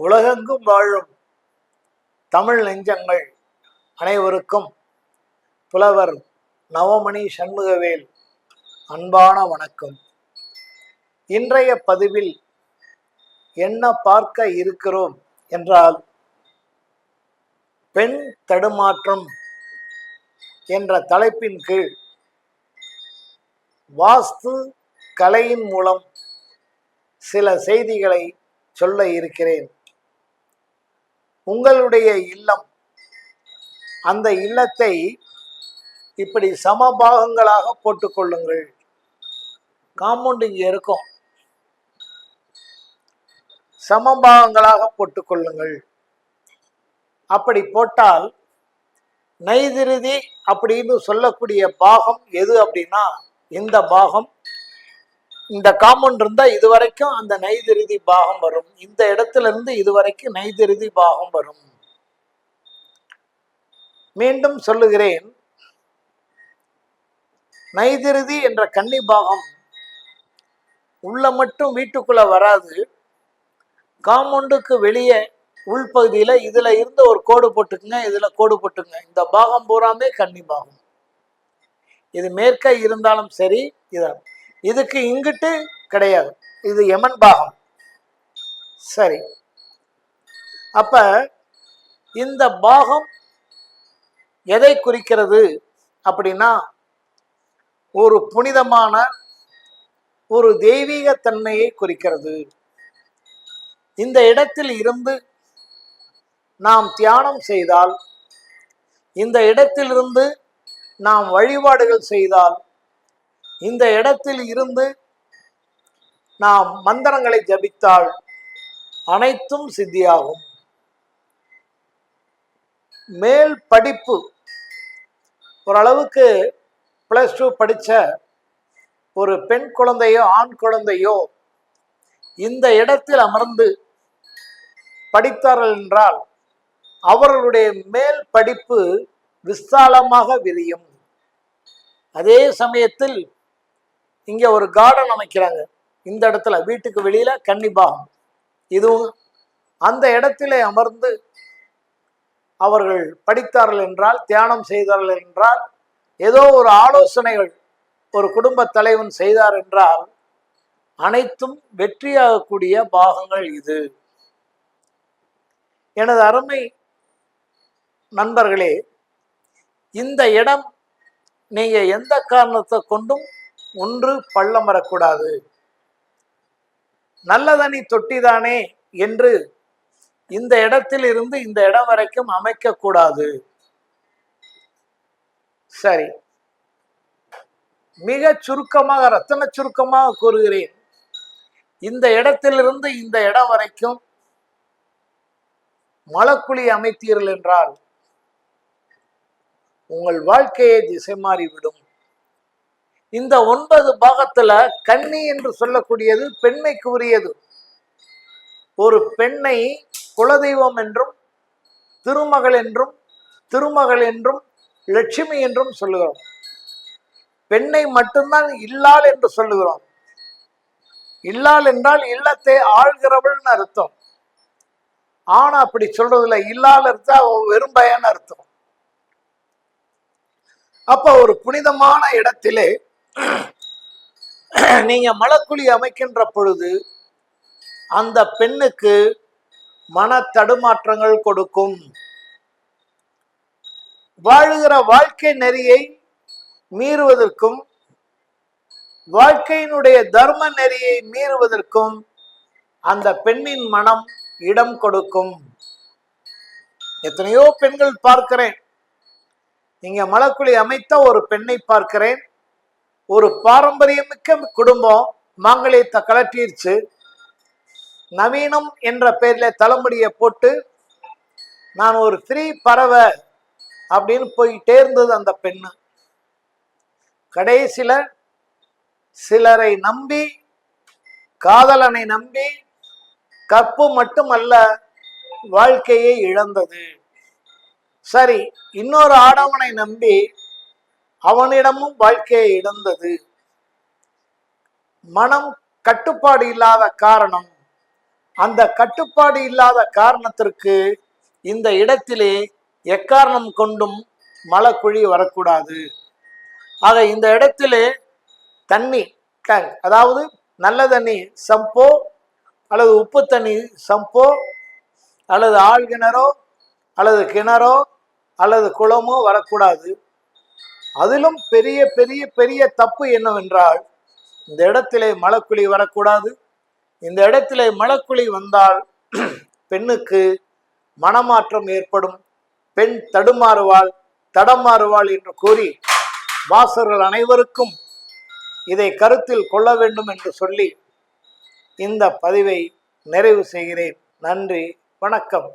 உலகெங்கும் வாழும் தமிழ் நெஞ்சங்கள் அனைவருக்கும் புலவர் நவமணி சண்முகவேல் அன்பான வணக்கம். இன்றைய பதிவில் என்ன பார்க்க இருக்கிறோம் என்றால், பெண் தடுமாற்றம் என்ற தலைப்பின் கீழ் வாஸ்து கலையின் மூலம் சில செய்திகளை சொல்ல இருக்கிறேன். உங்களுடைய இல்லம், அந்த இல்லத்தை இப்படி சமபாகங்களாக போட்டுக்கொள்ளுங்கள். காம்பவுண்ட் இங்கே இருக்கும், சமபாகங்களாக போட்டுக்கொள்ளுங்கள். அப்படி போட்டால் நைதிருதி அப்படின்னு சொல்லக்கூடிய பாகம் எது அப்படின்னா, இந்த பாகம், இந்த காம்பவுண்ட் இருந்தா இதுவரைக்கும் அந்த நைதிருதி பாகம் வரும். இந்த இடத்துல இருந்து இதுவரைக்கும் நைதிருதி பாகம் வரும். மீண்டும் சொல்லுகிறேன், நைதிருதி என்ற கன்னி பாகம் உள்ள மட்டும் வீட்டுக்குள்ள வராது. காம்பவுண்டுக்கு வெளியே உள்பகுதியில இதுல இருந்து ஒரு கோடு போட்டுக்குங்க, இதுல கோடு போட்டுங்க. இந்த பாகம் பூராமே கன்னி பாகம். இது மேற்க இருந்தாலும் சரி, இதுக்கு இங்கிட்டு கிடையாது, இது யமன் பாகம். சரி, அப்ப இந்த பாகம் எதை குறிக்கிறது அப்படின்னா, ஒரு புனிதமான ஒரு தெய்வீக தன்மையை குறிக்கிறது. இந்த இடத்தில் இருந்து நாம் தியானம் செய்தால், இந்த இடத்திலிருந்து நாம் வழிபாடுகள் செய்தால், இந்த இடத்தில் இருந்து நாம் மந்திரங்களை ஜபித்தால் அனைத்தும் சித்தியாகும். மேல் படிப்பு ஓரளவுக்கு +2 படித்த ஒரு பெண் குழந்தையோ ஆண் குழந்தையோ இந்த இடத்தில் அமர்ந்து படித்தார்கள் என்றால் அவர்களுடைய மேல் படிப்பு விசாலமாக விரியும். அதே சமயத்தில் இங்க ஒரு கார்டன் அமைக்கிறாங்க, இந்த இடத்துல வீட்டுக்கு வெளியில கன்னிபாகம், இதுவும் அந்த இடத்திலே அமர்ந்து அவர்கள் படித்தார்கள் என்றால், தியானம் செய்தார்கள் என்றால், ஏதோ ஒரு ஆலோசனைகள் ஒரு குடும்ப தலைவன் செய்தார் என்றால் அனைத்தும் வெற்றியாகக்கூடிய பாகங்கள் இது. எனது அருமை நண்பர்களே, இந்த இடம் நீங்க எந்த காரணத்தை கொண்டும் ஒன்று பள்ளம் வரக்கூடாது. நல்லதனி தொட்டிதானே என்று இந்த இடத்தில் இருந்து இந்த இடம் வரைக்கும் அமைக்க கூடாது. சரி, மிக சுருக்கமாக, ரத்தன சுருக்கமாக கூறுகிறேன். இந்த இடத்திலிருந்து இந்த இடம் வரைக்கும் மலக்குழி அமைத்தீர்கள் என்றால் உங்கள் வாழ்க்கையை திசை மாறிவிடும். இந்த 9 பாகத்துல கன்னி என்று சொல்லக்கூடியது பெண்மைக்கு உரியது. ஒரு பெண்ணை குலதெய்வம் என்றும் திருமகள் என்றும் திருமகள் என்றும் லட்சுமி என்றும் சொல்லுகிறோம். பெண்ணை மட்டும்தான் இல்லாள் என்று சொல்லுகிறோம். இல்லாள் என்றால் இல்லத்தை ஆள்கிறவள்னு அர்த்தம். ஆனா அப்படி சொல்றதுல இல்லாள் இருந்தா வெறும் பயன்னு அர்த்தம். அப்ப ஒரு புனிதமான இடத்திலே நீங்க மலக்குழி அமைக்கின்ற பொழுது அந்த பெண்ணுக்கு மன தடுமாற்றங்கள் கொடுக்கும். வாழுகிற வாழ்க்கை நெறியை மீறுவதற்கும் வாழ்க்கையினுடைய தர்ம நெறியை மீறுவதற்கும் அந்த பெண்ணின் மனம் இடம் கொடுக்கும். எத்தனையோ பெண்கள் பார்க்கிறேன், நீங்க மலக்குழி அமைத்த ஒரு பெண்ணை பார்க்கிறேன். ஒரு பாரம்பரியமிக்க குடும்பம், மாங்கல்யத்தை கலட்டிருச்சு, நவீனம் என்ற பெயர்ல தலைமுடியை போட்டு நான் ஒரு ஃப்ரீ பறவை அப்படின்னு போயிட்டே இருந்தது அந்த பெண்ணு. கடைசியில சிலரை நம்பி, காதலனை நம்பி, கற்பு மட்டுமல்ல வாழ்க்கையை இழந்தது. சரி, இன்னொரு ஆடவனை நம்பி அவனிடமும் வாழ்க்கையை இழந்தது. மனம் கட்டுப்பாடு இல்லாத காரணம் அந்த கட்டுப்பாடு இல்லாத காரணத்திற்கு இந்த இடத்திலே எக்காரணம் கொண்டும் மலக்குழி வரக்கூடாது. ஆக இந்த இடத்திலே தண்ணி டேங்க், அதாவது நல்ல தண்ணி சம்போ அல்லது உப்பு தண்ணி சம்போ அல்லது ஆழ்கிணறோ அல்லது கிணறோ அல்லது குளமோ வரக்கூடாது. அதிலும் பெரிய பெரிய பெரிய தப்பு என்னவென்றால் இந்த இடத்திலே மலக்குழி வரக்கூடாது. இந்த இடத்திலே மலக்குழி வந்தால் பெண்ணுக்கு மனமாற்றம் ஏற்படும், பெண் தடமாறுவாள் என்று கூறி வாசகர்கள் அனைவருக்கும் இதை கருத்தில் கொள்ள வேண்டும் என்று சொல்லி இந்த பதிவை நிறைவு செய்கிறேன். நன்றி, வணக்கம்.